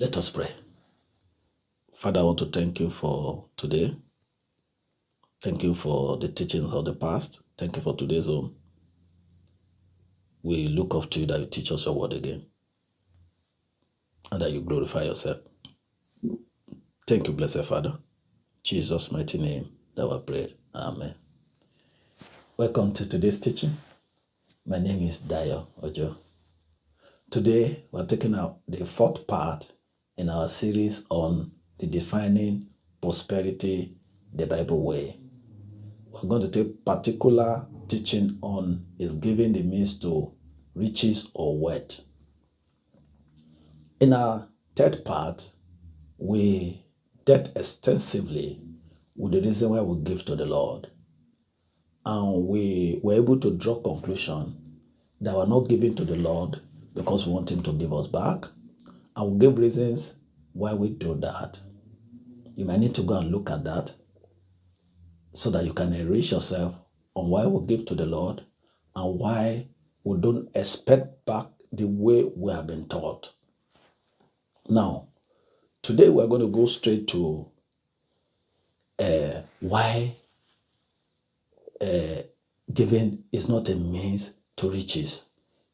Let us pray. Father, I want to thank you for today. Thank you for the teachings of the past. Thank you for today's home. We look up to you that you teach us your word again and that you glorify yourself. Thank you, blessed Father. Jesus' mighty name that we pray. Amen. Welcome to today's teaching. My name is Dayo-Ojo. Today, we're taking out the fourth part in our series on Redefining Prosperity the Bible way. We're going to take particular teaching on is giving the means to riches or wealth. In our third part, we dealt extensively with the reason why we give to the Lord. And we were able to draw conclusion that we're not giving to the Lord because we want Him to give us back. And we give reasons why we do that. You might need to go and look at that so that you can enrich yourself on why we give to the Lord and why we don't expect back the way we have been taught. Now, today we're going to go straight to why giving is not a means to riches.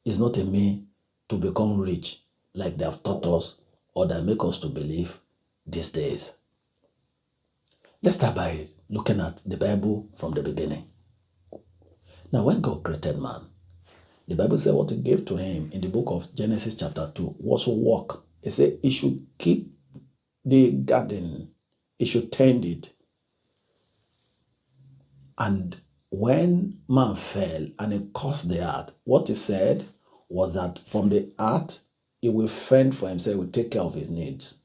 It's not a means to become rich like they have taught us or that make us to believe these days. Let's start by looking at the Bible from the beginning. Now, when God created man, the Bible said what He gave to him in the book of Genesis chapter 2 was work. It said he should keep the garden. He should tend it. And when man fell and he cursed the earth, what he said was that from the earth, he will fend for himself, he will take care of his needs.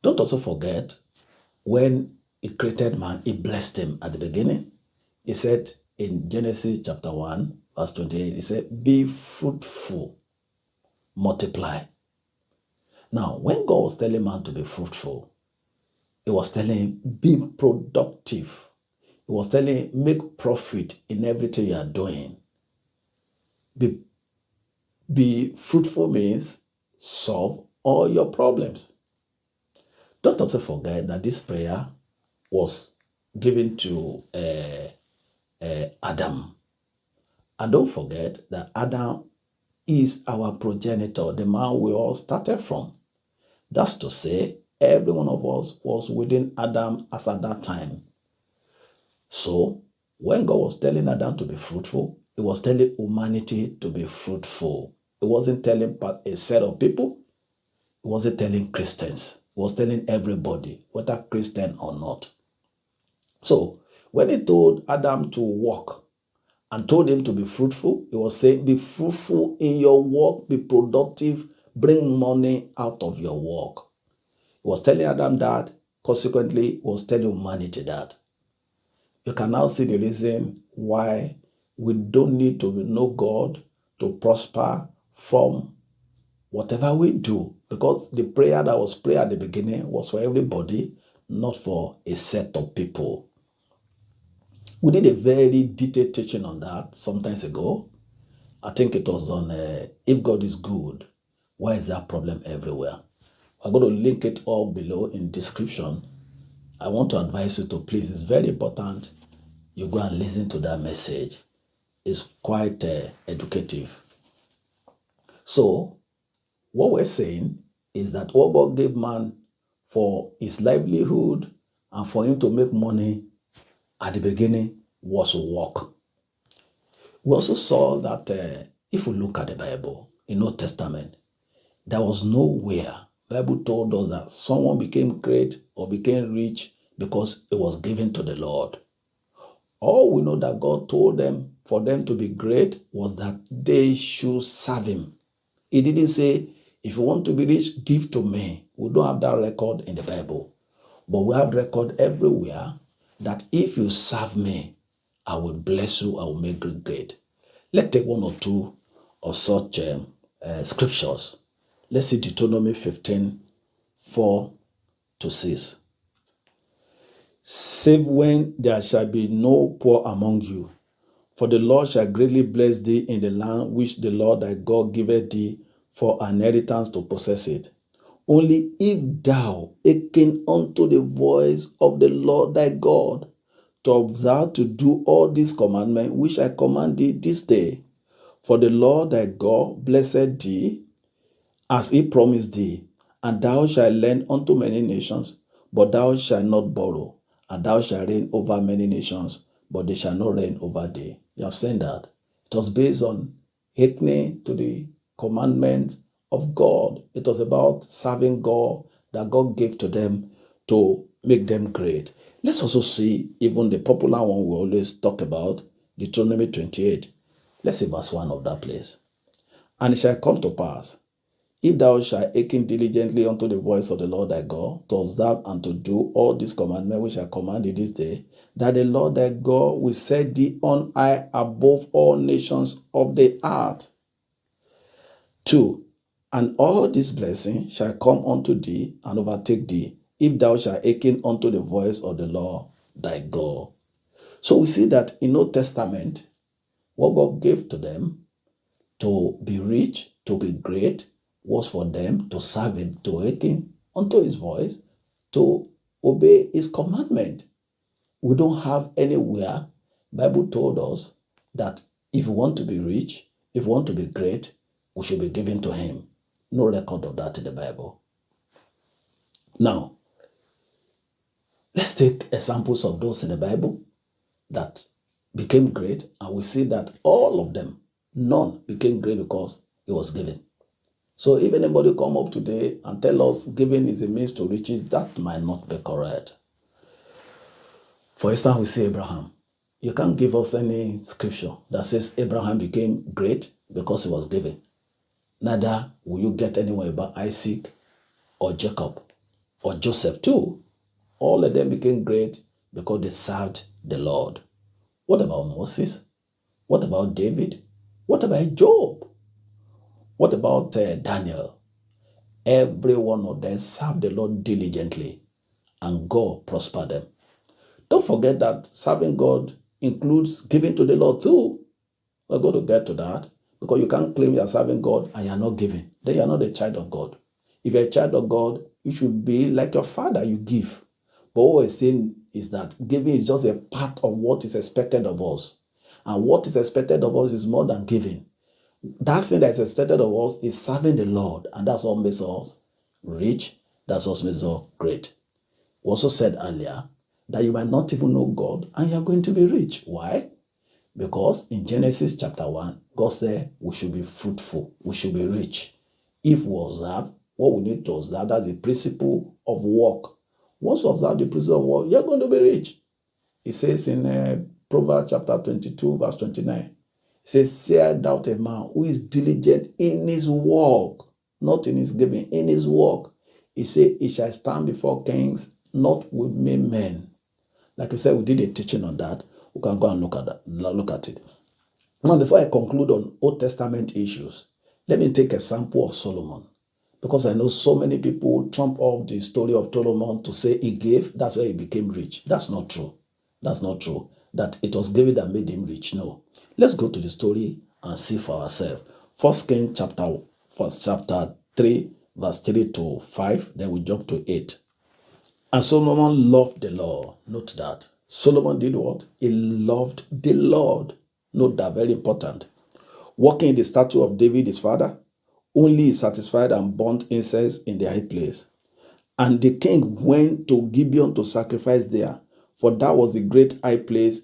Don't also forget, when He created man, He blessed him at the beginning. He said in Genesis chapter 1, verse 28, He said, be fruitful, multiply. Now, when God was telling man to be fruitful, He was telling him, be productive. He was telling him, make profit in everything you are doing. Be fruitful means solve all your problems. Don't also forget that this prayer was given to Adam. And don't forget that Adam is our progenitor, the man we all started from. That's to say, every one of us was within Adam as at that time. So, when God was telling Adam to be fruitful, He was telling humanity to be fruitful. He wasn't telling a set of people. He wasn't telling Christians. He was telling everybody, whether Christian or not. So, when He told Adam to walk and told him to be fruitful, He was saying, be fruitful in your work, be productive, bring money out of your work. He was telling Adam that, consequently, He was telling humanity that. You can now see the reason why we don't need to know God to prosper from whatever we do. Because the prayer that was prayed at the beginning was for everybody, not for a set of people. We did a very detailed teaching on that some time ago. I think it was on if God is good, why is there a problem everywhere? I'm going to link it all below in description. I want to advise you to please, it's very important you go and listen to that message. It's quite educative. So, what we're saying is that what God gave man for his livelihood and for him to make money at the beginning was work. We also saw that if we look at the Bible, in Old Testament, there was nowhere the Bible told us that someone became great or became rich because it was given to the Lord. All we know that God told them for them to be great was that they should serve Him. He didn't say, if you want to be rich, give to me. We don't have that record in the Bible. But we have record everywhere that if you serve me, I will bless you, I will make you great. Let's take one or two of such scriptures. Let's see Deuteronomy 15, 4-6. Save when there shall be no poor among you, for the Lord shall greatly bless thee in the land which the Lord thy God giveth thee for an inheritance to possess it. Only if thou hearken unto the voice of the Lord thy God, to observe to do all these commandments which I command thee this day. For the Lord thy God blessed thee, as he promised thee, and thou shalt lend unto many nations, but thou shalt not borrow, and thou shalt reign over many nations, but they shall not reign over thee. You have seen that. It was based on hearkening to the commandments of God. It was about serving God that God gave to them to make them great. Let's also see even the popular one we always talk about, Deuteronomy 28. Let's see verse 1 of that place. And it shall come to pass, if thou shalt hearken diligently unto the voice of the Lord thy God, to observe and to do all these commandments which I command thee this day, that the Lord thy God will set thee on high above all nations of the earth. 2. And all these blessings shall come unto thee and overtake thee, if thou shalt hearken unto the voice of the Lord thy God. So we see that in Old Testament, what God gave to them to be rich, to be great, was for them to serve him, to hearken unto his voice, to obey his commandment. We don't have anywhere, Bible told us that if we want to be rich, if we want to be great, we should be given to him. No record of that in the Bible. Now, let's take examples of those in the Bible that became great, and we see that all of them, none became great because it was given. So if anybody come up today and tell us giving is a means to riches, that might not be correct. For instance, we see Abraham. You can't give us any scripture that says Abraham became great because he was given. Neither will you get anywhere about Isaac or Jacob or Joseph too. All of them became great because they served the Lord. What about Moses? What about David? What about Job? What about Daniel? Every one of them served the Lord diligently, and God prospered them. Don't forget that serving God includes giving to the Lord too. We're going to get to that, because you can't claim you're serving God and you're not giving. Then you're not a child of God. If you're a child of God, you should be like your father, you give. But what we're saying is that giving is just a part of what is expected of us. And what is expected of us is more than giving. That thing that is expected of us is serving the Lord, and that's what makes us rich. That's what makes us great. We also said earlier that you might not even know God and you're going to be rich. Why? Because in Genesis chapter 1, God said we should be fruitful, we should be rich. If we observe what we need to observe, that's the principle of work. Once you observe the principle of work, you're going to be rich. It says in Proverbs chapter 22, verse 29, it says, "Seest thou a man who is diligent in his work," not in his giving, in his work. He said, "He shall stand before kings, not with mean men." Like we said, we did a teaching on that. We can go and look at it. Now, before I conclude on Old Testament issues, let me take a sample of Solomon. Because I know so many people trump up the story of Solomon to say he gave, that's why he became rich. That's not true. That's not true. That it was giving that made him rich. No. Let's go to the story and see for ourselves. 1 Kings chapter 3, verse 3 to 5. Then we jump to 8. And Solomon loved the Lord. Note that. Solomon did what? He loved the Lord. Note that, very important. Walking in the statue of David, his father, only he satisfied and burnt incense in the high place. And the king went to Gibeon to sacrifice there, for that was a great high place.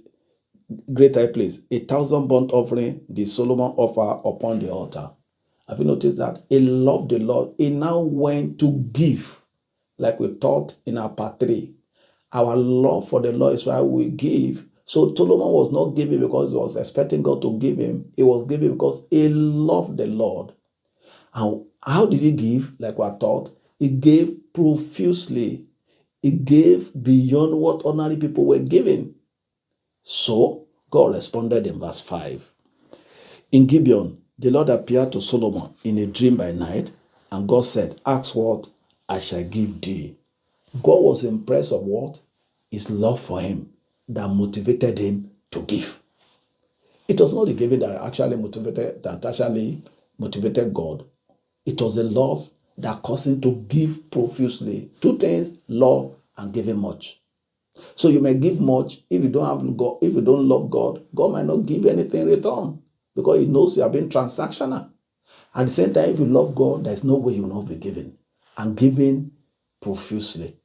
1,000 burnt offering did Solomon offer upon the altar. Have you noticed that? He loved the Lord. He now went to give, like we taught in our part 3. Our love for the Lord is why we give. So Solomon was not giving because he was expecting God to give him. He was giving because he loved the Lord. And how did he give? Like we are taught, he gave profusely. He gave beyond what ordinary people were giving. So God responded in verse 5. In Gibeon, the Lord appeared to Solomon in a dream by night, and God said, "Ask what I shall give thee." God was impressed of what? His love for him that motivated him to give. It was not the giving that actually motivated God. It was the love that caused him to give profusely. Two things, love and giving much. So you may give much. If you don't have God, if you don't love God, God might not give anything in return because He knows you are being transactional. At the same time, if you love God, there's no way you will not be giving and giving profusely.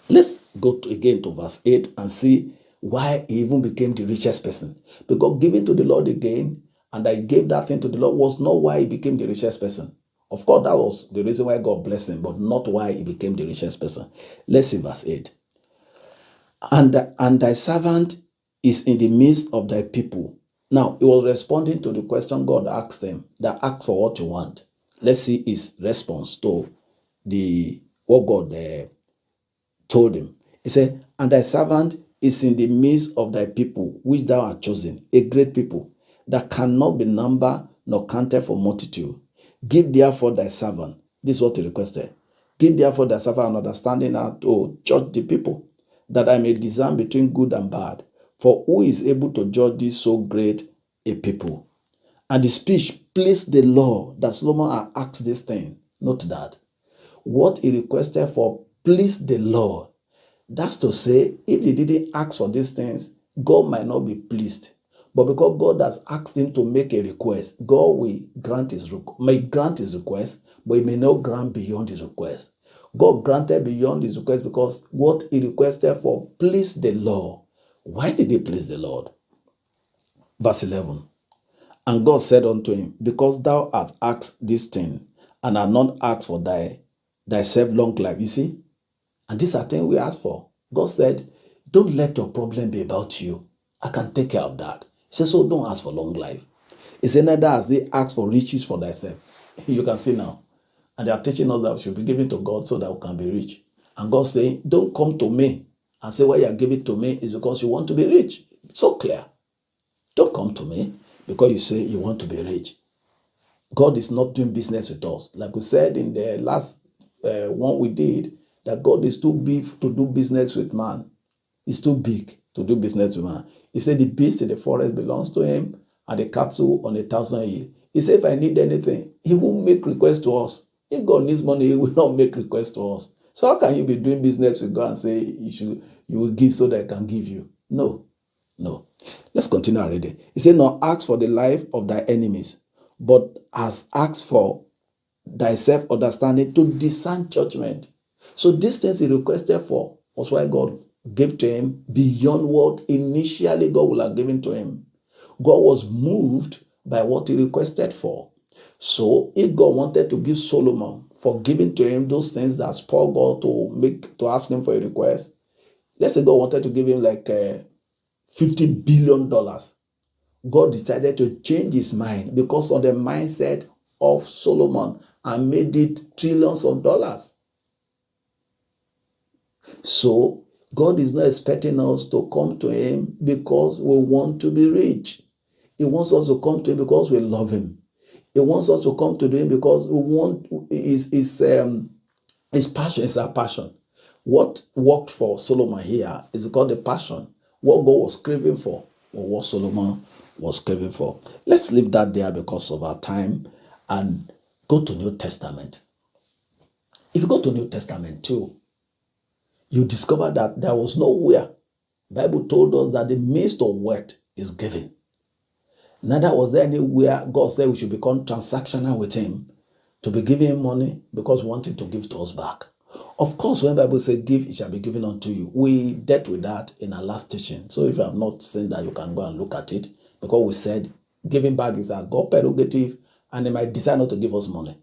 Let's go again to verse 8 and see why he even became the richest person. Because giving to the Lord again, and I gave that thing to the Lord, was not why he became the richest person. Of course, that was the reason why God blessed him, but not why he became the richest person. Let's see verse 8. And thy servant is in the midst of thy people. Now, he was responding to the question God asked him, that ask for what you want. Let's see his response to what God told him. He said, and thy servant is in the midst of thy people, which thou art chosen, a great people, that cannot be numbered nor counted for multitude. Give therefore thy servant, this is what he requested, give therefore thy servant an understanding how to judge the people, that I may discern between good and bad. For who is able to judge this so great a people? And the speech pleased the Lord that Solomon had asked this thing. Note that. What he requested for pleased the Lord. That's to say, if he didn't ask for these things, God might not be pleased. But because God has asked him to make a request, God will may grant his request, but he may not grant beyond his request. God granted beyond his request because what he requested for pleased the Lord. Why did he please the Lord? Verse 11. And God said unto him, because thou hast asked this thing, and hast not asked for thyself long life. You see? And these are things we ask for. God said, don't let your problem be about you. I can take care of that. He said, so don't ask for long life. He said, neither has they asked for riches for thyself. You can see now. And they are teaching us that we should be giving to God so that we can be rich. And God saying, don't come to me and say why you are giving to me is because you want to be rich. It's so clear. Don't come to me because you say you want to be rich. God is not doing business with us. Like we said in the last one we did, that God is too big to do business with man. He's too big to do business with man. He said the beast in the forest belongs to him and the cattle on 1,000 hills. He said if I need anything, he won't make request to us. If God needs money, he will not make request to us. So how can you be doing business with God and say you will give so that I can give you? No. Let's continue our reading. He said, "Nor ask for the life of thy enemies, but has asked for thyself understanding to discern judgment." So these things he requested for was why God gave to him beyond what initially God would have given to him. God was moved by what he requested for. So if God wanted to give Solomon for giving to him those things that spurred God to ask him for a request, let's say God wanted to give him like $50 billion. God decided to change his mind because of the mindset of Solomon and made it trillions of dollars. So God is not expecting us to come to him because we want to be rich. He wants us to come to him because we love him. He wants us to come to him because we want his passion is our passion. What worked for Solomon here is called the passion. What God was craving for, or what Solomon was craving for. Let's leave that there because of our time and go to New Testament. If you go to New Testament too, you discover that there was nowhere Bible told us that the means of wealth is giving. Neither was there anywhere God said we should become transactional with him to be giving him money because we want him to give to us back. Of course, when the Bible says give, it shall be given unto you. We dealt with that in our last teaching. So if you have not seen that, you can go and look at it. Because we said giving back is our God prerogative and he might decide not to give us money.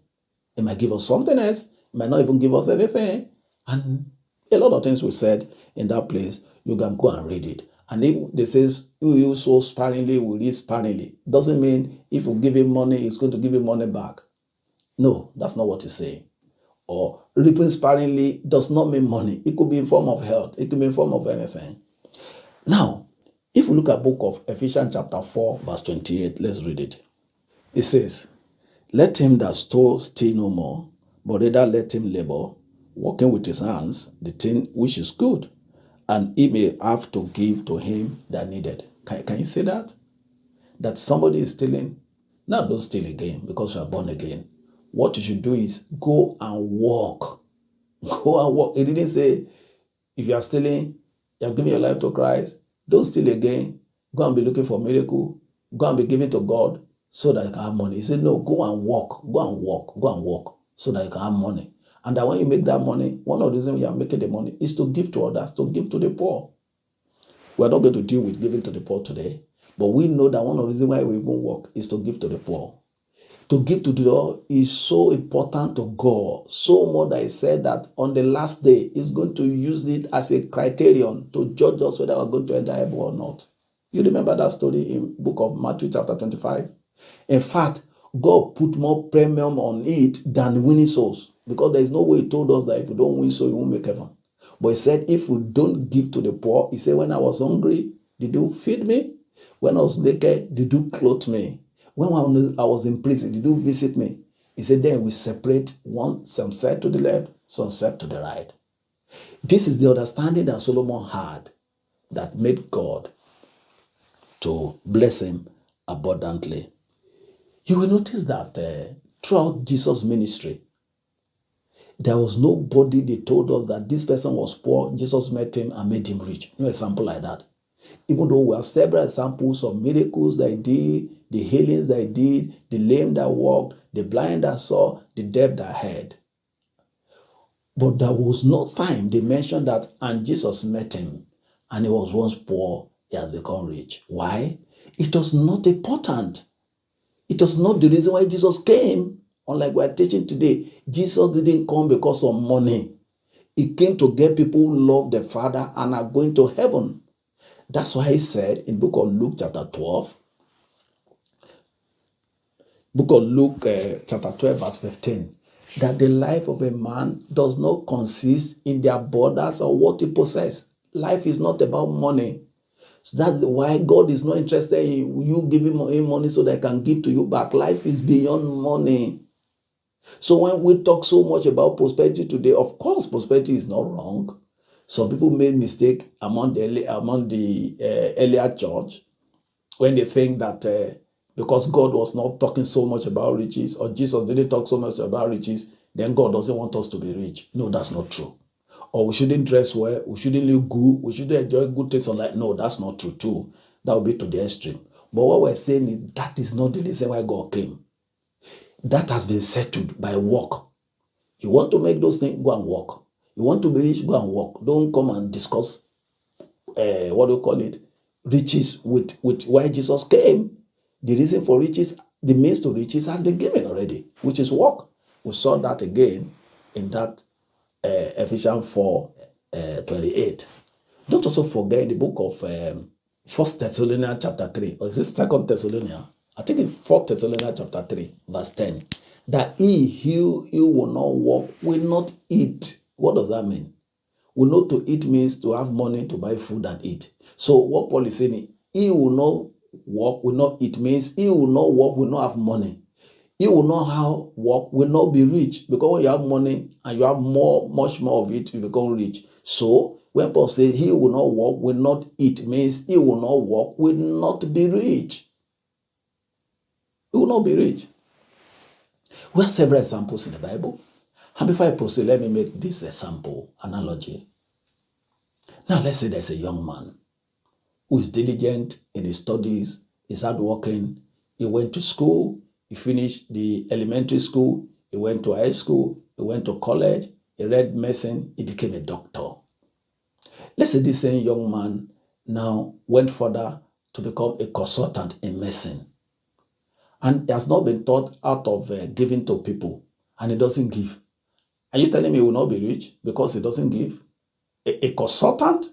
He might give us something else. He might not even give us anything. And a lot of things we said in that place, you can go and read it. And if they says, you sow sparingly, will reap sparingly. Doesn't mean if you give him money, he's going to give you money back. No, that's not what he's saying. Or reaping sparingly does not mean money. It could be in form of health. It could be in form of anything. Now, if we look at book of Ephesians chapter 4, verse 28, let's read it. It says, let him that stole steal no more, but rather let him labor, working with his hands, the thing which is good, and he may have to give to him that needed. Can you say that? That somebody is stealing? Now don't steal again because you are born again. what you should do is go and walk. Go and walk. It didn't say, if you are stealing, you have given your life to Christ, don't steal again. Go and be looking for miracle. Go and be giving to God so that you can have money. He said, no, go and walk. Go and walk. Go and walk so that you can have money. And that when you make that money, one of the reasons you are making the money is to give to others, to give to the poor. We're not going to deal with giving to the poor today, but we know that one of the reasons why we even work is to give to the poor. To give to the poor is so important to God, so much that He said that on the last day, He's going to use it as a criterion to judge us whether we're going to enter heaven or not. You remember that story in book of Matthew chapter 25? In fact, God put more premium on it than winning souls, because there is no way He told us that if we don't win souls, you won't make heaven. But He said, if we don't give to the poor, He said, when I was hungry, did you feed me? When I was naked, did you clothe me? When I was in prison, did you visit me? He said, then we separate one, some side to the left, some side to the right. This is the understanding that Solomon had that made God to bless him abundantly. You will notice that throughout Jesus' ministry, there was nobody they told us that this person was poor, Jesus met him and made him rich. No example like that. Even though we have several examples of miracles that He did, the healings that He did, the lame that walked, the blind that saw, the deaf that heard. But there was no time they mentioned that, and Jesus met him, and he was once poor, he has become rich. Why? It was not important. It was not the reason why Jesus came. Unlike we are teaching today, Jesus didn't come because of money. He came to get people who love the Father and are going to heaven. That's why He said in book of Luke chapter 12, chapter 12 verse 15, that the life of a man does not consist in the abundance of what he possesses. Life is not about money. So that's why God is not interested in you giving him money so that He can give to you back. Life is beyond money. So when we talk so much about prosperity today, of course, prosperity is not wrong. Some people made mistake among the earlier church when they think that because God was not talking so much about riches, or Jesus didn't talk so much about riches, then God doesn't want us to be rich. No, that's not true. Or we shouldn't dress well, we shouldn't live good, we shouldn't enjoy good things on life. No, that's not true too. That would be to the extreme. But what we're saying is that is not the reason why God came. That has been settled by work. You want to make those things, go and work. You want to be rich, go and work. Don't come and discuss riches with why Jesus came. The reason for riches, the means to riches has been given already, which is work. We saw that again in that Ephesians 4:28. Don't also forget in the book of 1 Thessalonians chapter 3, or is this 2 Thessalonians? I think it's 4 Thessalonians chapter 3, verse 10. That he who will not work will not eat. What does that mean? We know to eat means to have money to buy food and eat. So what Paul is saying, he will not work, will not eat, means he will not work, will not have money. He will not have work, will not be rich. Because when you have money and you have much more of it, you become rich. So when Paul says he will not work, will not eat, means he will not work, will not be rich. He will not be rich. We have several examples in the Bible. And before I proceed, let me make this example analogy. Now let's say there's a young man who is diligent in his studies, is hardworking. He went to school, he finished the elementary school, he went to high school, he went to college, he read medicine, he became a doctor. Let's say this same young man now went further to become a consultant in medicine. And he has not been taught out of giving to people, and he doesn't give. Are you telling me he will not be rich because he doesn't give? A consultant,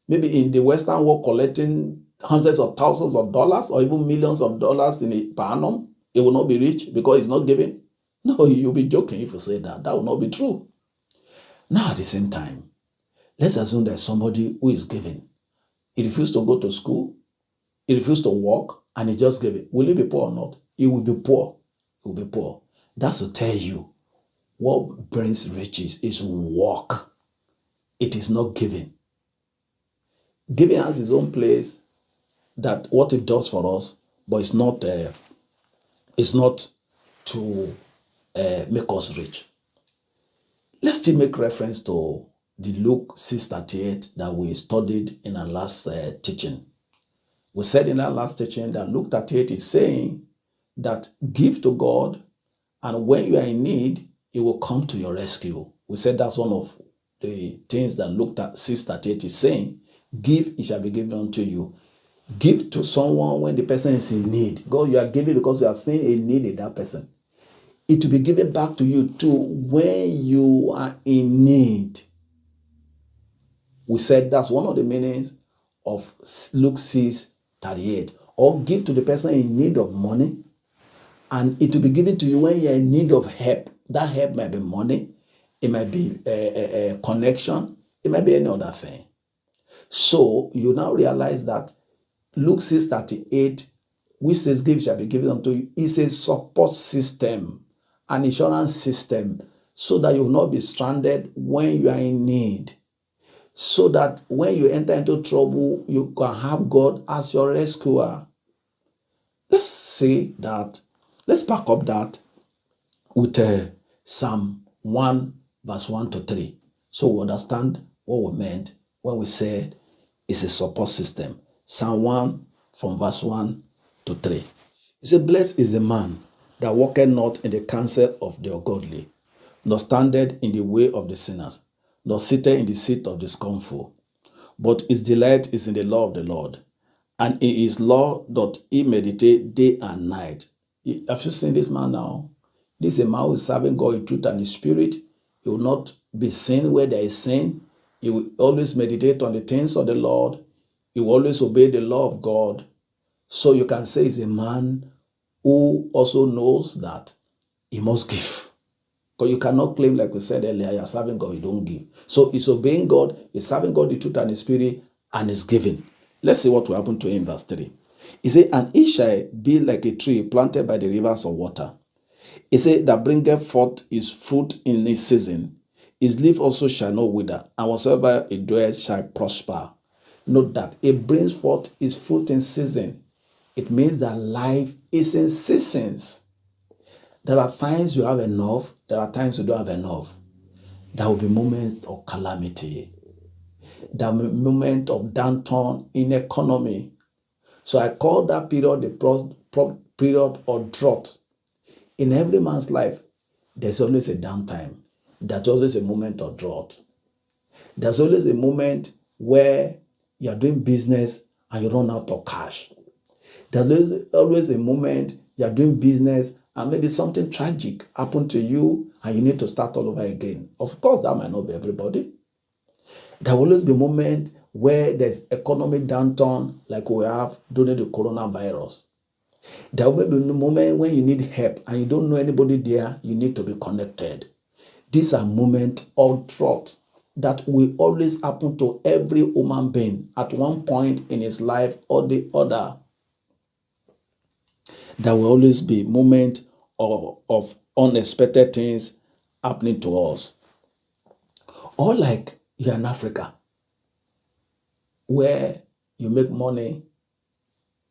maybe in the Western world, collecting hundreds of thousands of dollars or even millions of dollars per annum, he will not be rich because he's not giving? No, you'll be joking if you say that. That will not be true. Now, at the same time, let's assume there's somebody who is giving. He refused to go to school, he refused to work, and he just gave it. Will he be poor or not? He will be poor. He will be poor. That's to tell you what brings riches is work. It is not giving. Giving has its own place, that what it does for us, but it's not to make us rich. Let's still make reference to the Luke 6:38 that we studied in our last teaching. We said in our last teaching that Luke 38 is saying that give to God, and when you are in need, He will come to your rescue. We said that's one of the things that Luke 6:38 is saying. Give, it shall be given unto you. Give to someone when the person is in need. God, you are giving because you are seeing a need in that person. It will be given back to you too when you are in need. We said that's one of the meanings of Luke 6:38. Or give to the person in need of money, and it will be given to you when you're in need of help. That help might be money, it might be a connection, it might be any other thing. So you now realize that Luke 6:38, which says give shall be given unto you, is a support system, an insurance system, so that you will not be stranded when you are in need. So that when you enter into trouble, you can have God as your rescuer. Let's say that, let's back up that with Psalm 1, verse 1 to 3. So we understand what we meant when we said it's a support system. Psalm 1 from verse 1 to 3. It says, blessed is the man that walketh not in the counsel of the ungodly, nor standeth in the way of the sinners, nor sitteth in the seat of the scornful. But his delight is in the law of the Lord, and in his law doth he meditate day and night. Have you seen this man now? This is a man who is serving God in truth and in spirit. He will not be sin where there is sin. He will always meditate on the things of the Lord. He will always obey the law of God. So you can say he's a man who also knows that he must give. Because you cannot claim, like we said earlier, you're serving God, you don't give. So he's obeying God, he's serving God the truth and the spirit, and he's giving. Let's see what will happen to him in verse 3. He said, and he shall be like a tree planted by the rivers of water. He said, that bringeth forth his fruit in his season. His leaf also shall not wither, and whatsoever he doeth shall prosper. Note that it brings forth his fruit in season. It means that life is in seasons. There are times you have enough, there are times you don't have enough. There will be moments of calamity. There will be moments of downturn in economy. So I call that period the period of drought. In every man's life, there's always a downtime. There's always a moment of drought. There's always a moment where you're doing business and you run out of cash. There's always a moment you're doing business and maybe something tragic happened to you and you need to start all over again. Of course, that might not be everybody. There will always be a moment where there's economic downturn like we have during the coronavirus. There will be a moment when you need help and you don't know anybody there, you need to be connected. These are moments of drought that will always happen to every human being at one point in his life or the other. There will always be moments of unexpected things happening to us. Or like you're in Africa, where you make money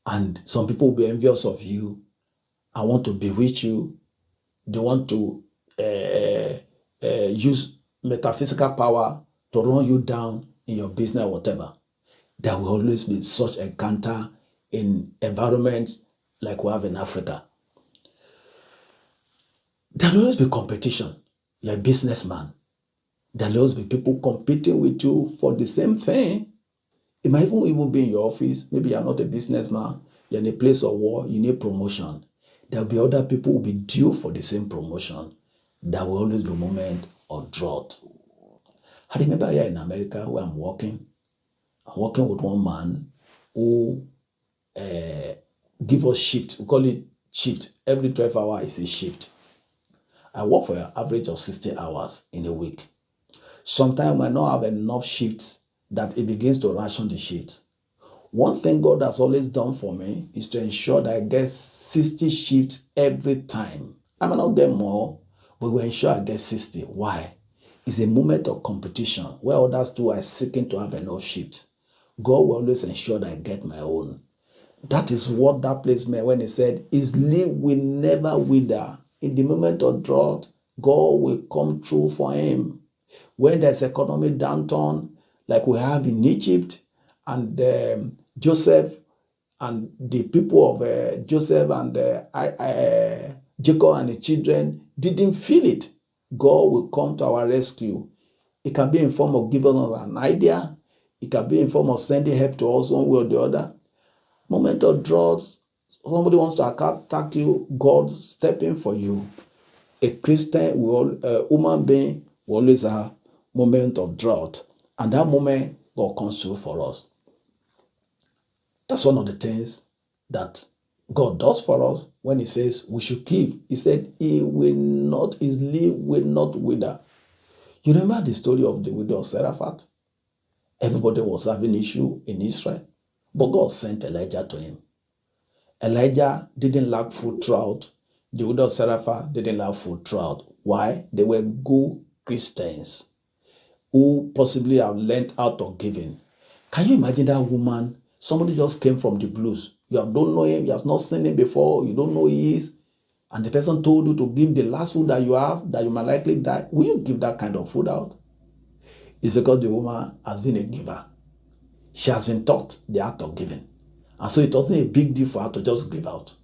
and some people will be envious of you and want to be with you. They want to use metaphysical power to run you down in your business or whatever. There will always be such encounter in environments like we have in Africa. There will always be competition. You're a businessman. There will always be people competing with you for the same thing. It might even be in your office. Maybe you're not a businessman. You're in a place of war. You need promotion. There will be other people who will be due for the same promotion. There will always be a moment of drought. I remember here in America where I'm working with one man who give us shift. We call it shift. Every 12 hours is a shift. I work for an average of 60 hours in a week. Sometimes I not have enough shifts that it begins to ration the shifts. One thing God has always done for me is to ensure that I get 60 shifts every time. I might not get more, but we ensure I get 60. Why? It's a moment of competition where others too are seeking to have enough shifts. God will always ensure that I get my own. That is what that place meant when he said, his leaf will never wither. in the moment of drought, God will come through for him. When there's economic downturn, like we have in Egypt, and Joseph and the people of Joseph and Jacob and the children didn't feel it, God will come to our rescue. It can be in form of giving us an idea. It can be in form of sending help to us one way or the other. Moment of drought, somebody wants to attack you, God step in for you. A Christian, a human being will always have moment of drought. And that moment, God comes through for us. That's one of the things that God does for us when he says we should give. He said his leaf will not wither. You remember the story of the widow of Zarephath? Everybody was having issue in Israel, but God sent Elijah to him. Elijah didn't lack food throughout. The widow of Zarephath didn't lack food throughout. Why? They were good Christians who possibly have learned out of giving. Can you imagine that woman? Somebody just came from the blues. You don't know him, you have not seen him before, you don't know who he is, and the person told you to give the last food that you have, that you might likely die. Will you give that kind of food out? It's because the woman has been a giver. She has been taught the art of giving. And so it wasn't a big deal for her to just give out.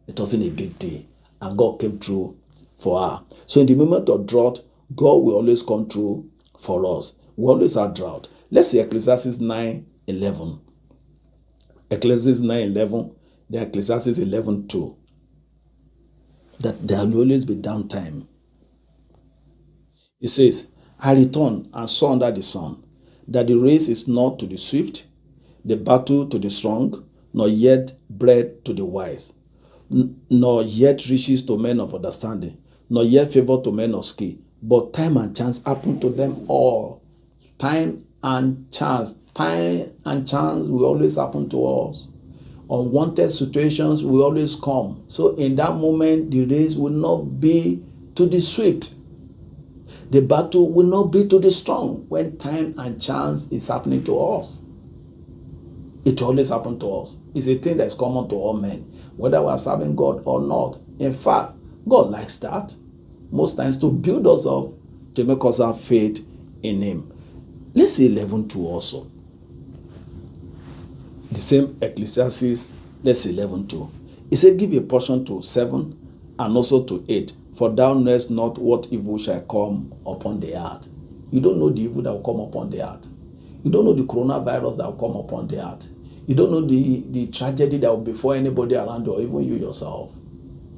It wasn't a big deal. And God came through for her. So in the moment of drought, God will always come through for us. We always have drought. Let's see Ecclesiastes 9:11. Ecclesiastes 9:11, then Ecclesiastes 11:2. That there will always be downtime. It says, I returned and saw under the sun that the race is not to the swift, the battle to the strong, nor yet bread to the wise, nor yet riches to men of understanding, nor yet favor to men of skill, but time and chance happen to them all. Time and chance will always happen to us. Unwanted situations will always come. So in that moment, the race will not be to the swift. The battle will not be to the strong. When time and chance is happening to us, it always happens to us. It's a thing that's common to all men, whether we are serving God or not. In fact, God likes that most times to build us up, to make us have faith in him. Let's see 11:2 also. The same Ecclesiastes, let's see 11:2. It said, give a portion to 7 and also to 8, for thou knowest not what evil shall come upon the earth. You don't know the evil that will come upon the earth. You don't know the coronavirus that will come upon the earth. You don't know the tragedy that will befall anybody around you or even you yourself.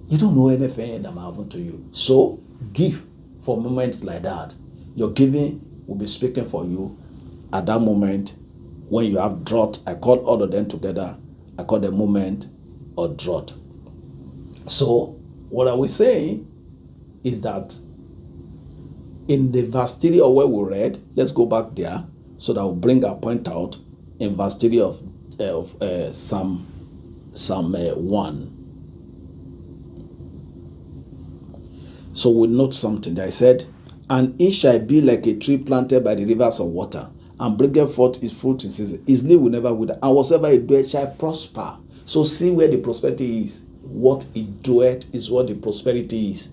You don't know anything that might happen to you. So give for moments like that. Your giving will be speaking for you at that moment when you have drought. I call all of them together. I call the moment of drought. So what are we saying is that in the verse 3 of where we read, let's go back there so that we'll bring our point out in verse 3 of Psalm 1. So we note something that I said, and it shall be like a tree planted by the rivers of water, and bringeth forth his fruit in season. His leaf will never wither, and whatsoever it doeth shall prosper. So see where the prosperity is. What it doeth is what the prosperity is.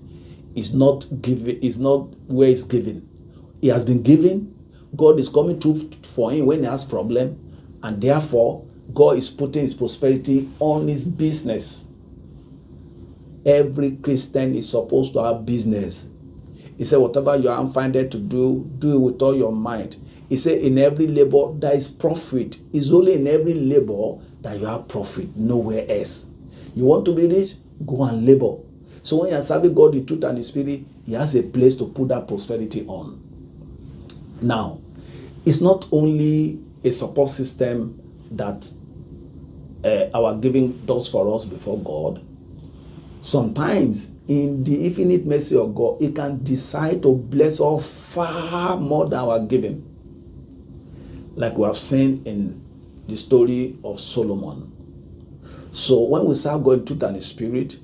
It's not giving, it's not where it's given. He has been given. God is coming through for him when he has problem, and therefore God is putting his prosperity on his business. Every Christian is supposed to have business. He said, whatever you are minded to do, do it with all your mind. He said, in every labor there is profit. It's only in every labor that you have profit, nowhere else. You want to be rich? Go and labor. So when you are serving God, the truth and the spirit, he has a place to put that prosperity on. Now, it's not only a support system that our giving does for us before God. Sometimes, in the infinite mercy of God, he can decide to bless us far more than our giving. Like we have seen in the story of Solomon. So when we serve God in truth and in spirit,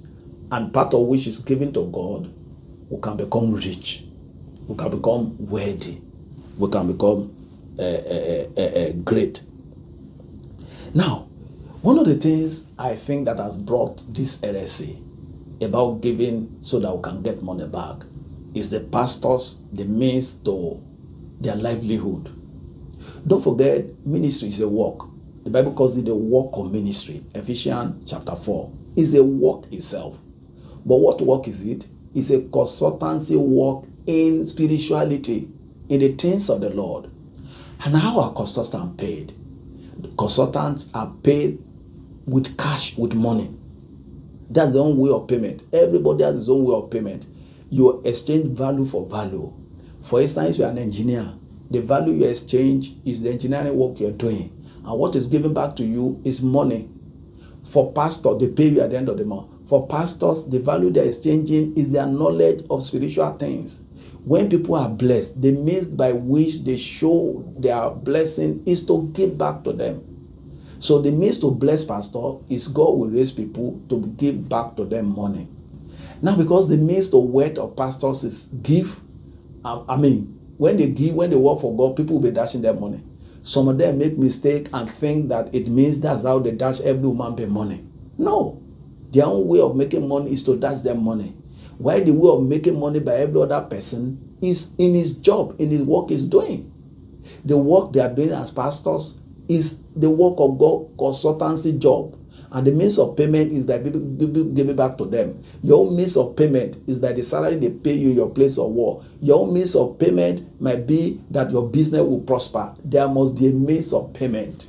and part of which is given to God, we can become rich. We can become worthy. We can become great. Now, one of the things I think that has brought this heresy about giving so that we can get money back. It's the pastors, the means to their livelihood. Don't forget, ministry is a work. The Bible calls it the work of ministry. Ephesians chapter 4 is a work itself. But what work is it? It's a consultancy work in spirituality, in the things of the Lord. And how are consultants paid? The consultants are paid with cash, with money. That's the own way of payment. Everybody has his own way of payment. You exchange value for value. For instance, you're an engineer. The value you exchange is the engineering work you're doing. And what is given back to you is money. For pastors, they pay you at the end of the month. For pastors, the value they're exchanging is their knowledge of spiritual things. When people are blessed, the means by which they show their blessing is to give back to them. So the means to bless pastor is God will raise people to give back to them money. Now, because the means to wealth of pastors is give, when they give, when they work for God, people will be dashing their money. Some of them make mistake and think that it means that's how they dash every woman pay money. No, their own way of making money is to dash them money. While the way of making money by every other person is in his job, in his work he's doing. The work they are doing as pastors is the work of God, consultancy job. And the means of payment is that people give it back to them. Your own means of payment is by the salary they pay you in your place of work. Your own means of payment might be that your business will prosper. There must be a means of payment.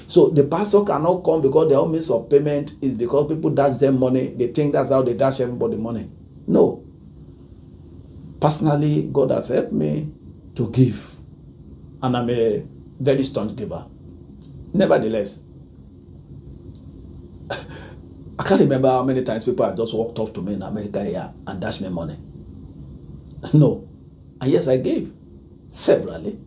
So the pastor cannot come because their own means of payment is because people dash them money. They think that's how they dash everybody money. No. Personally, God has helped me to give. And I'm a very staunch giver. Nevertheless, I can't remember how many times people have just walked up to me in America here and dashed me money. No. And yes, I gave. Severally.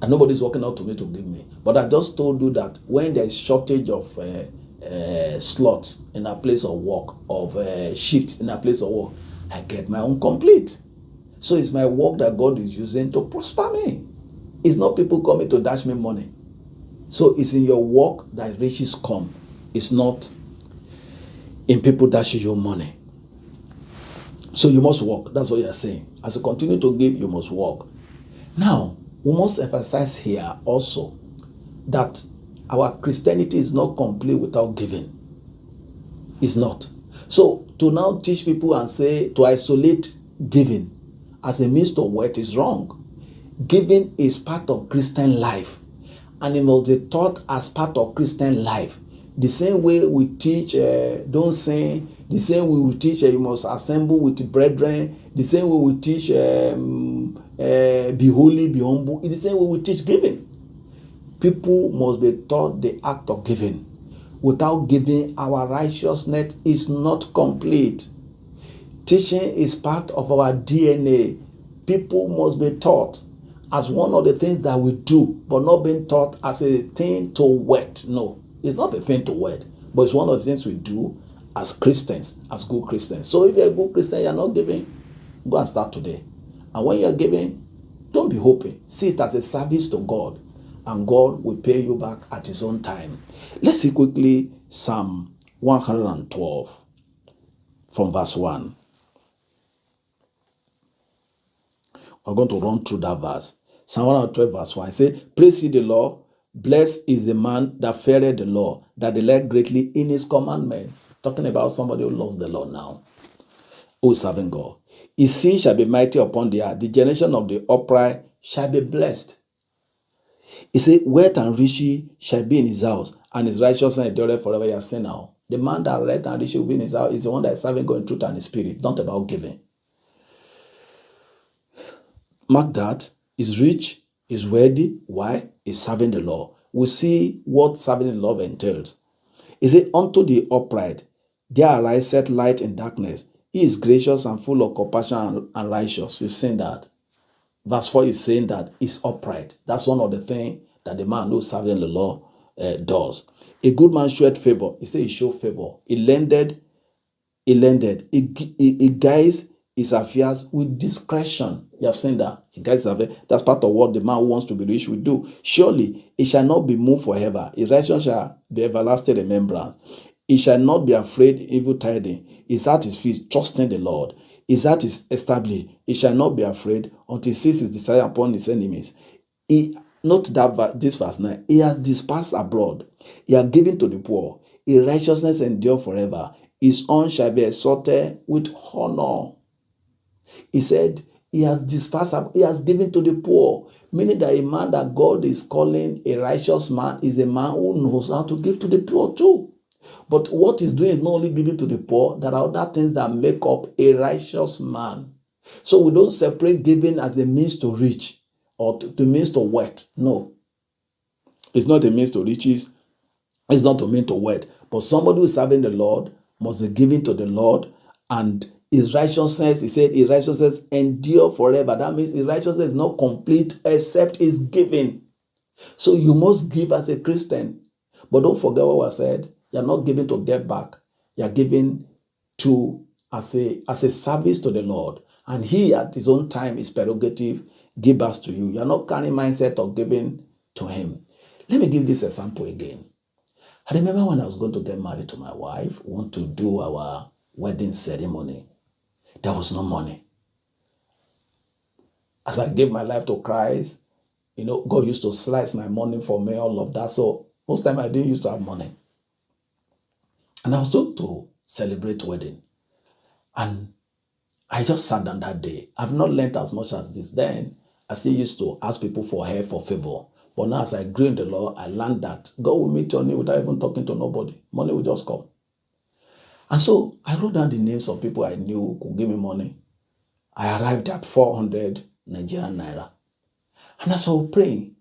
And nobody's walking out to me to give me. But I just told you that when there's shortage of slots in a place of work, of shifts in a place of work, I get my own complete. So it's my work that God is using to prosper me. It's not people coming to dash me money. So it's in your work that riches come. It's not in people dashing you money. So you must work. That's what you're saying. As you continue to give, you must work. Now, we must emphasize here also that our Christianity is not complete without giving. It's not. So to now teach people and say to isolate giving as a means to wealth is wrong. Giving is part of Christian life, and it must be taught as part of Christian life. The same way we teach don't sin, the same way we teach you must assemble with the brethren, the same way we teach be holy, be humble, it's the same way we teach giving. People must be taught the act of giving. Without giving, our righteousness is not complete. Teaching is part of our DNA. People must be taught as one of the things that we do, but not being taught as a thing to wealth. No, it's not a thing to wealth, but it's one of the things we do as Christians, as good Christians. So if you're a good Christian, you're not giving, go and start today. And when you're giving, don't be hoping. See it as a service to God, and God will pay you back at his own time. Let's see quickly Psalm 112 from verse 1. We're going to run through that verse. Psalm 112 verse 1. I say, praise ye the Lord. Blessed is the man that feareth the Lord, that delight greatly in his commandment. Talking about somebody who loves the Lord now, who is serving God. His seed shall be mighty upon the earth. The generation of the upright shall be blessed. He said, wealth and riches shall be in his house, and his righteousness endureth forever. You are saying now, the man that wealth and riches will be in his house is the one that is serving God in truth and in spirit, not about giving. Mark that. Is rich, is worthy. Why? Is serving the Lord. We see what serving the Lord entails. Is it unto the upright? There ariseth light in darkness. He is gracious and full of compassion and righteous. You've seen that. Verse 4 is saying that he's upright. That's one of the things that the man who's serving the Lord does. A good man showeth favor. He said he showed favor. He lended. He guides his affairs with discretion. You have seen that. He guides his affairs. That's part of what the man who wants to be rich will do. Surely it shall not be moved forever. His righteousness shall be everlasting remembrance. He shall not be afraid evil tidings. His heart is fixed, trusting the Lord. His heart is established. He shall not be afraid until he sees his desire upon his enemies. Note that this verse 9. He has dispersed abroad. He has given to the poor. His righteousness endure forever. His own shall be exalted with honor. He said, he has dispersed, he has given to the poor, meaning that a man that God is calling a righteous man is a man who knows how to give to the poor too. But what he's doing is not only giving to the poor, there are other things that make up a righteous man. So we don't separate giving as a means to reach or the means to wealth. No, it's not a means to riches. It's not a means to wealth. But somebody who is serving the Lord must be giving to the Lord, and his righteousness, he said, his righteousness endure forever. That means his righteousness is not complete except his giving. So you must give as a Christian. But don't forget what was said. You're not giving to get back. You're giving to as a service to the Lord. And he at his own time, his prerogative, give back to you. You're not carrying mindset of giving to him. Let me give this example again. I remember when I was going to get married to my wife, we want to do our wedding ceremony. There was no money. As I gave my life to Christ, God used to slice my money for me, all of that. So most time I didn't used to have money. And I was told to celebrate wedding. And I just sat down that day. I've not learned as much as this then. I still used to ask people for help, for favor. But now as I grew in the Lord, I learned that God will meet your need without even talking to nobody. Money will just come. And so I wrote down the names of people I knew who could give me money. I arrived at 400 Nigerian naira. And as I was praying,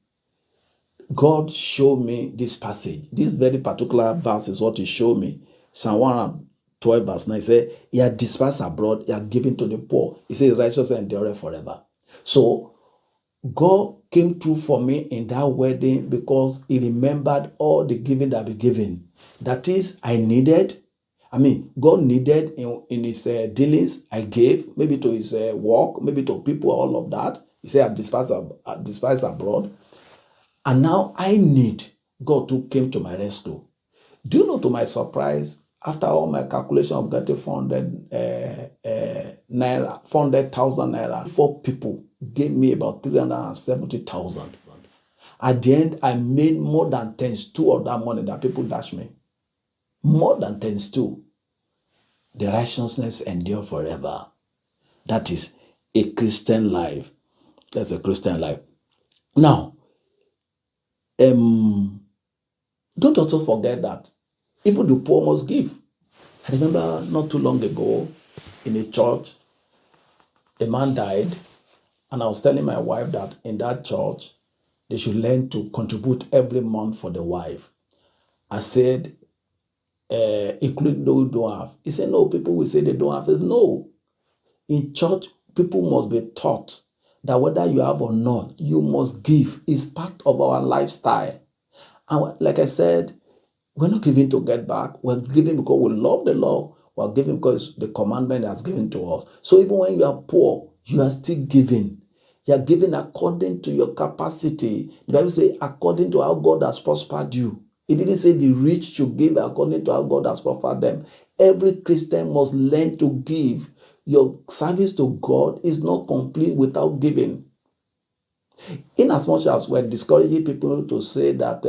God showed me this passage. This very particular verse is what he showed me. Psalm 112 verse 9 says, he had dispersed abroad, he had given to the poor. He says, righteousness endure forever. So God came through for me in that wedding because he remembered all the giving that we given. That is, God needed in his dealings, I gave, maybe to his work, maybe to people, all of that. He said, I despise abroad. And now I need. God too came to my rescue. Do you know, to my surprise, after all my calculation of getting 400,000 naira, 4 people gave me about 370,000. At the end, I made more than 10x2 of that money that people dashed me. More than 10x2. The righteousness endure forever. That is a Christian life. That's a Christian life. Now, don't also forget that even the poor must give. I remember not too long ago in a church, a man died, and I was telling my wife that in that church, they should learn to contribute every month for the wife. I said, including those who don't have. He said, no, people will say they don't have. I said, no. In church, people must be taught that whether you have or not, you must give. It's part of our lifestyle. And like I said, we're not giving to get back. We're giving because we love the Lord. We're giving because the commandment has given to us. So even when you are poor, you are still giving. You are giving according to your capacity. The Bible says, according to how God has prospered you. It didn't say the rich should give according to how God has prospered them. Every Christian must learn to give. Your service to God is not complete without giving. In as much as we're discouraging people to say that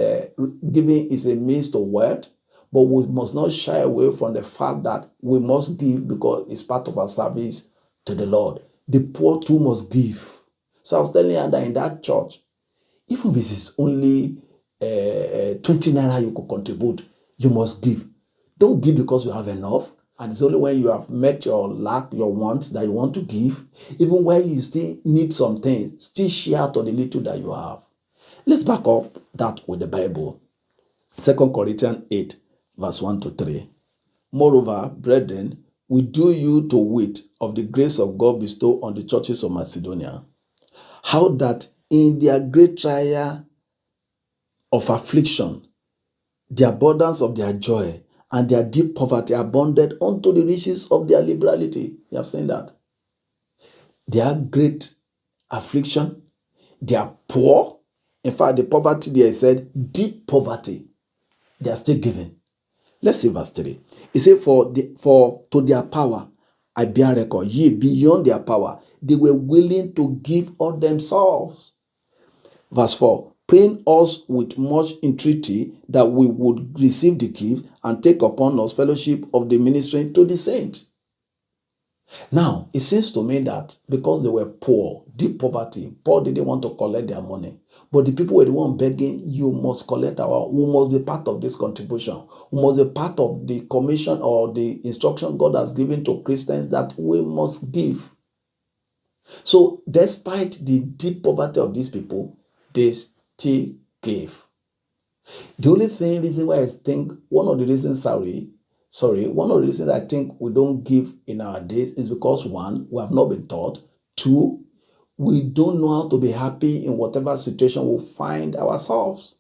giving is a means to wealth, but we must not shy away from the fact that we must give because it's part of our service to the Lord. The poor too must give. So I was telling you that in that church, even if it is only 20 naira you could contribute, you must give. Don't give because you have enough. And it's only when you have met your lack, your wants, that you want to give. Even when you still need some things, still share out of the little that you have. Let's back up that with the Bible. 2 Corinthians 8, verse 1 to 3. Moreover, brethren, we do you to wit of the grace of God bestowed on the churches of Macedonia, how that in their great trial of affliction, the abundance of their joy and their deep poverty abounded unto the riches of their liberality. You have seen that. Their great affliction, they are poor. In fact, the poverty there said deep poverty. They are still giving. Let's see verse 3. It says, for to their power I bear record, ye beyond their power, they were willing to give of themselves. Verse 4, praying us with much entreaty that we would receive the gift and take upon us fellowship of the ministry to the saints. Now, it seems to me that because they were poor, deep poverty, Paul didn't want to collect their money. But the people were the one begging, you must collect we must be part of this contribution. We must be part of the commission or the instruction God has given to Christians that we must give. So, despite the deep poverty of these people, they still gave. The only reason why I think, one of the reasons I think we don't give in our days is because, one, we have not been taught. Two, we don't know how to be happy in whatever situation we find ourselves.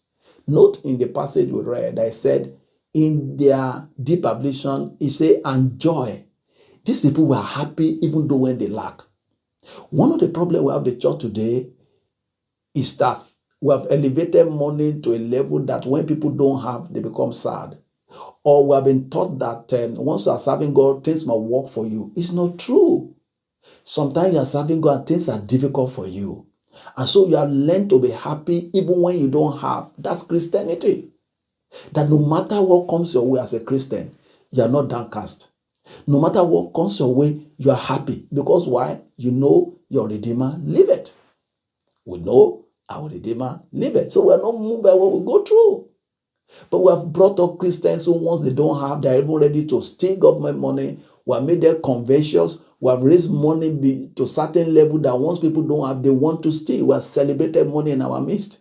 Note in the passage we read, I said, in their deep affliction, it said, and joy. These people were happy even though when they lack. One of the problems we have in the church today is that we have elevated money to a level that when people don't have, they become sad. Or we have been taught that once you are serving God, things might work for you. It's not true. Sometimes you are serving God and things are difficult for you. And so you have learned to be happy even when you don't have. That's Christianity. That no matter what comes your way as a Christian, you are not downcast. No matter what comes your way, you are happy. Because why? You know your Redeemer liveth. We know our Redeemer liveth. So we are not moved by what we go through. But we have brought up Christians who once they don't have, they're even ready to steal government money. We have made them conversions. We have raised money to a certain level that once people don't have, they want to steal. We have celebrated money in our midst.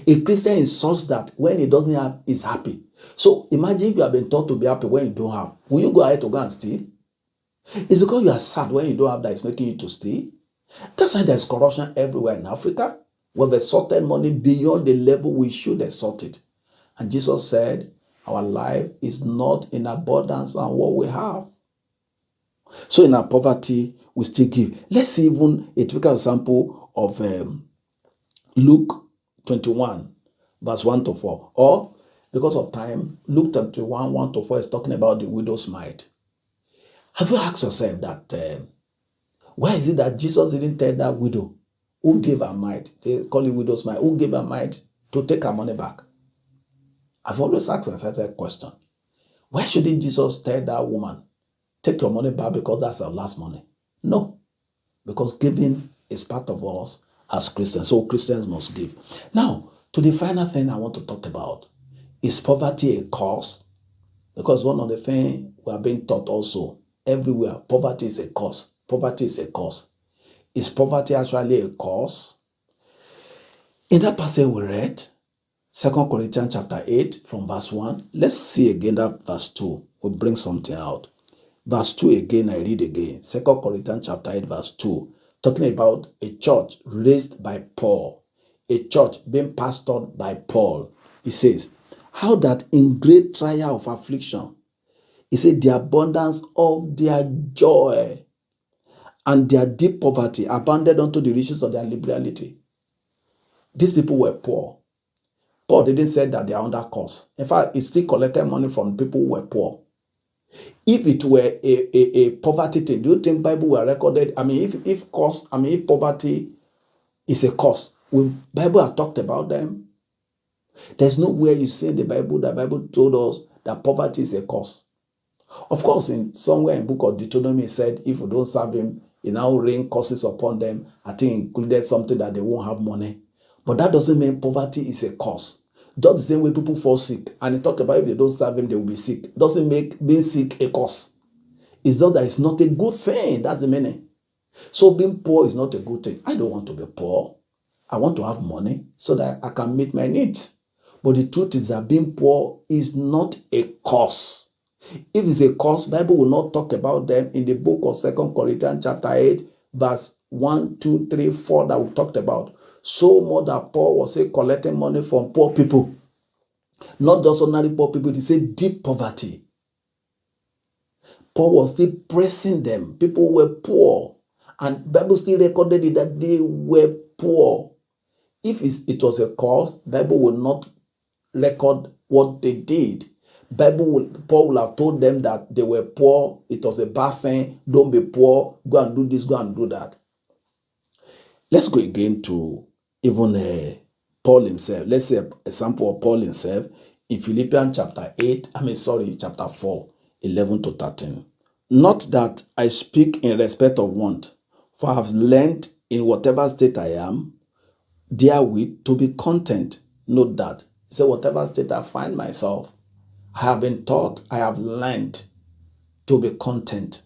A Christian is such that when he doesn't have, he's happy. So imagine if you have been taught to be happy when you don't have. Will you go ahead to go and steal? It's because you are sad when you don't have that is making you to steal. That's why there's corruption everywhere in Africa. We have extorted money beyond the level we should extort it. And Jesus said, our life is not in abundance on what we have. So in our poverty, we still give. Let's see even a typical example of Luke 21, verse 1 to 4. Or, because of time, Luke 21, 1 to 4 is talking about the widow's mite. Have you asked yourself that, why is it that Jesus didn't tell that widow who gave her mite, they call it widow's mite, who gave her mite to take her money back? I've always asked myself that question. Why shouldn't Jesus tell that woman, take your money back because that's our last money? No, because giving is part of us as Christians. So Christians must give. Now, to the final thing I want to talk about, is poverty a cause? Because one of the things we are being taught also, everywhere, poverty is a cause. Poverty is a cause. Is poverty actually a cause? In that passage we read, 2 Corinthians chapter 8 from verse 1. Let's see again that verse 2. We'll bring something out. Verse 2 again, I read again. 2 Corinthians chapter 8 verse 2. Talking about a church raised by Paul. A church being pastored by Paul. He says, how that in great trial of affliction, he said, the abundance of their joy and their deep poverty abounded unto the riches of their liberality. These people were poor. Paul didn't say that they are under curse. In fact, he still collected money from people who were poor. If it were a poverty thing, do you think Bible were recorded? If poverty is a curse, will Bible have talked about them? There's nowhere you see in the Bible told us that poverty is a curse. Of course, in somewhere in book of Deuteronomy, it said if you don't serve him, it now rain curses upon them. I think included something that they won't have money. But that doesn't mean poverty is a cause. Just the same way people fall sick. And he talked about if they don't serve him, they will be sick. Doesn't make being sick a cause. It's not that it's not a good thing. That's the meaning. So being poor is not a good thing. I don't want to be poor. I want to have money so that I can meet my needs. But the truth is that being poor is not a cause. If it's a cause, Bible will not talk about them in the book of 2 Corinthians chapter 8, verse 1, 2, 3, 4 that we talked about. So much that Paul was collecting money from poor people. Not just ordinary poor people, he said deep poverty. Paul was still pressing them. People were poor. And Bible still recorded it that they were poor. If it was a cause, Bible will not record what they did. Paul will have told them that they were poor. It was a bad thing. Don't be poor. Go and do this, go and do that. Let's go again to even Paul himself. Let's say a sample of Paul himself in Philippians chapter 4, 11 to 13. Not that I speak in respect of want, for I have learned in whatever state I am, therewith to be content. Note that. He said, whatever state I find myself, I have been taught, I have learned to be content.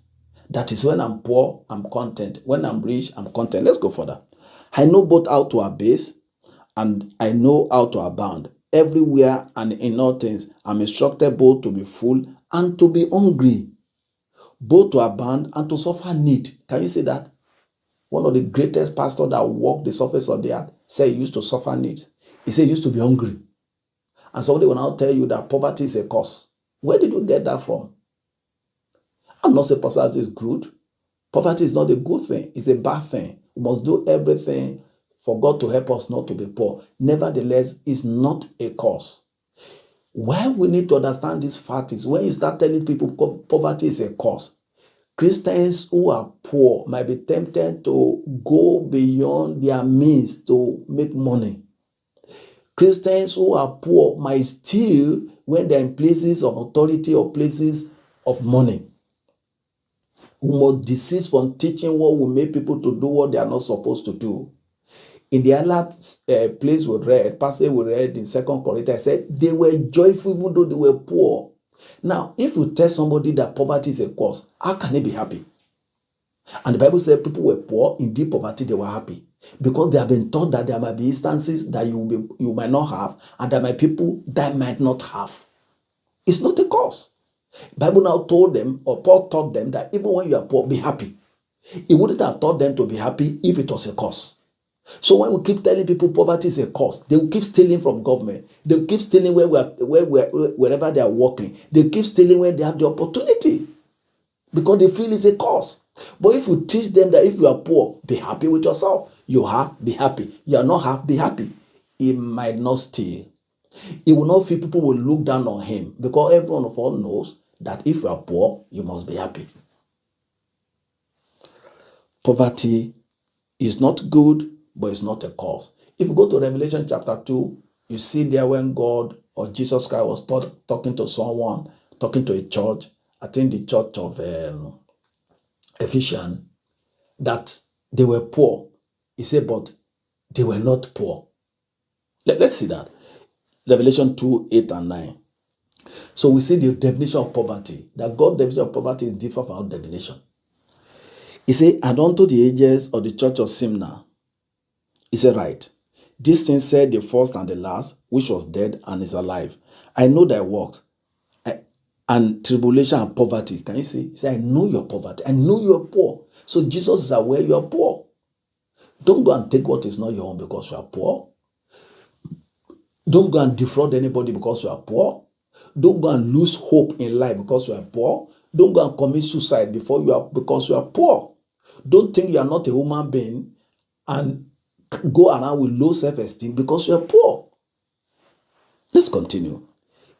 That is, when I'm poor, I'm content. When I'm rich, I'm content. Let's go further. I know both how to abase and I know how to abound. Everywhere and in all things, I'm instructed both to be full and to be hungry, both to abound and to suffer need. Can you see that? One of the greatest pastors that walked the surface of the earth said he used to suffer needs. He said he used to be hungry. And somebody will now tell you that poverty is a curse. Where did you get that from? I'm not saying poverty is good. Poverty is not a good thing. It's a bad thing. We must do everything for God to help us not to be poor. Nevertheless, it's not a curse. Why we need to understand this fact is when you start telling people poverty is a curse, Christians who are poor might be tempted to go beyond their means to make money. Christians who are poor might steal when they're in places of authority or places of money. We must desist from teaching what will make people to do what they are not supposed to do. In the other place we read, passage we read in 2 Corinthians, said they were joyful even though they were poor. Now, if you tell somebody that poverty is a curse, how can they be happy? And the Bible said people were poor, in deep poverty, they were happy. Because they have been taught that there might be instances that you might not have, and there might be people that might not have. It's not a curse. Bible now told them, or Paul taught them, that even when you are poor, be happy. He wouldn't have taught them to be happy if it was a curse. So when we keep telling people poverty is a curse, they will keep stealing from government. They will keep stealing wherever they are working. They keep stealing when they have the opportunity because they feel it's a curse. But if you teach them that if you are poor, be happy with yourself. You have, be happy. You are not have, be happy. He might not steal. He will not feel people will look down on him because every one of us knows that if you are poor, you must be happy. Poverty is not good, but it's not a cause. If you go to Revelation chapter 2, you see there when God or Jesus Christ was talking to someone, talking to a church, I think the church of Ephesians, that they were poor. He said, but they were not poor. Let's see that. Revelation 2, 8 and 9. So we see the definition of poverty. That God's definition of poverty is different from our definition. He said, and unto the ages of the church of Smyrna, he said, right, this thing said the first and the last, which was dead and is alive. I know thy works and tribulation and poverty. Can you see? He said, I know your poverty. I know you are poor. So Jesus is aware you are poor. Don't go and take what is not your own because you are poor. Don't go and defraud anybody because you are poor. Don't go and lose hope in life because you are poor. Don't go and commit suicide because you are poor. Don't think you are not a human being and go around with low self-esteem because you are poor. Let's continue.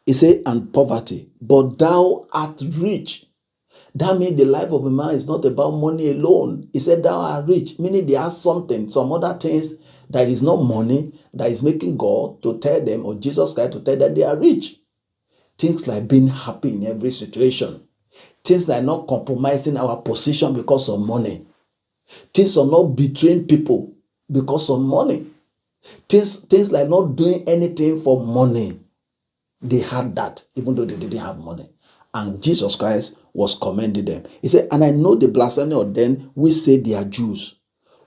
He said, and poverty, but thou art rich. That means the life of a man is not about money alone. He said, thou art rich, meaning they have something, some other things that is not money, that is making God to tell them, or Jesus Christ to tell them they are rich. Things like being happy in every situation. Things like not compromising our position because of money. Things like not betraying people because of money. Things like not doing anything for money. They had that even though they didn't have money. And Jesus Christ was commending them. He said, and I know the blasphemy of them which say they are Jews.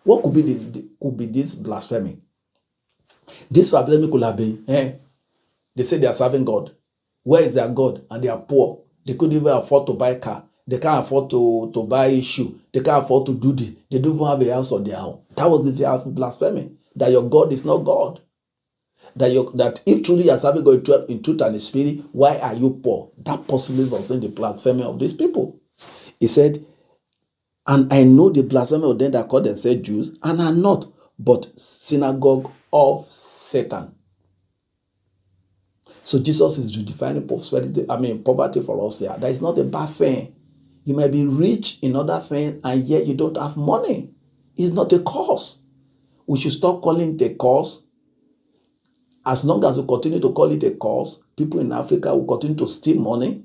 What could be this blasphemy? This blasphemy could have been, they say they are serving God. Where is their God? And they are poor. They couldn't even afford to buy a car. They can't afford to buy a shoe. They can't afford to do this. They don't even have a house of their own. That was the blasphemy. That your God is not God. That if truly you are serving God in truth and in spirit, why are you poor? That possibly was in the blasphemy of these people. He said, and I know the blasphemy of them that call themselves Jews and are not, but synagogue of Satan. So Jesus is redefining poverty for us here. That is not a bad thing. You might be rich in other things and yet you don't have money. It's not a cause. We should stop calling it a cause. As long as we continue to call it a cause, people in Africa will continue to steal money.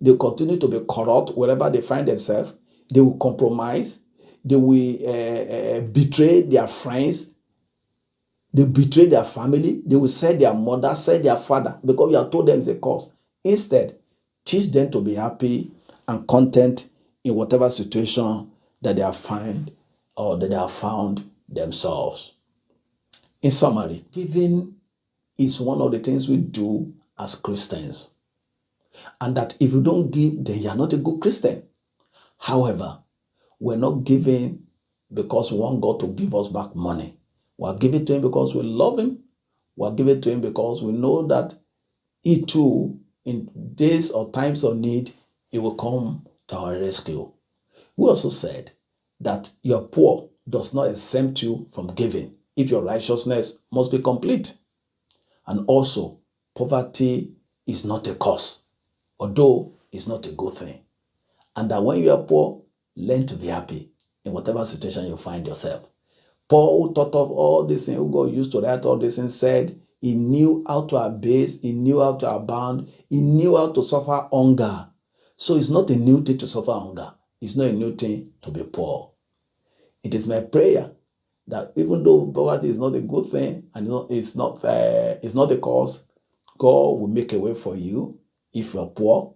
They continue to be corrupt wherever they find themselves. They will compromise. They will betray their friends. They betray their family. They will sell their mother, sell their father, because you have told them it's a cause. Instead, teach them to be happy and content in whatever situation that they have found or that they have found themselves. In summary, giving is one of the things we do as Christians. And that if you don't give, then you are not a good Christian. However, we're not giving because we want God to give us back money. We're giving to Him because we love Him. We're giving to Him because we know that He too, in days or times of need, He will come to our rescue. We also said that your poor does not exempt you from giving if your righteousness must be complete. And also, poverty is not a cause, although it's not a good thing. And that when you are poor, learn to be happy in whatever situation you find yourself. Paul, who thought of all these things, who God used to write all these things, said he knew how to abase, he knew how to abound, he knew how to suffer hunger. So it's not a new thing to suffer hunger. It's not a new thing to be poor. It is my prayer that even though poverty is not a good thing and it's not a cause, God will make a way for you if you're poor.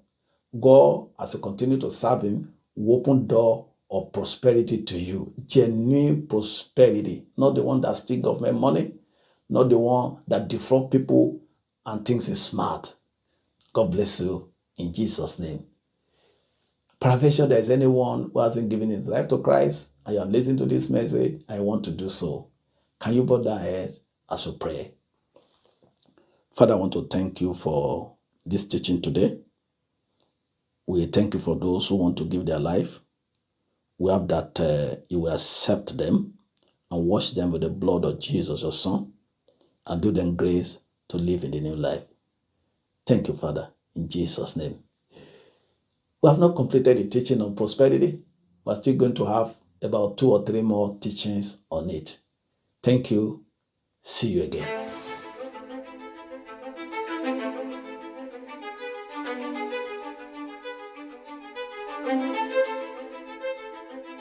God, as you continue to serve Him, will open door of prosperity to you. Genuine prosperity. Not the one that steals government money, not the one that defraud people and thinks is smart. God bless you in Jesus' name. Peradventure there is anyone who hasn't given his life to Christ and you are listening to this message, I want to do so. Can you bow down head as we pray? Father, I want to thank you for this teaching today. We thank you for those who want to give their life. We have that you will accept them and wash them with the blood of Jesus, your Son, and give them grace to live in the new life. Thank you, Father, in Jesus' name. We have not completed the teaching on prosperity. We're still going to have about 2 or 3 more teachings on it. Thank you. See you again.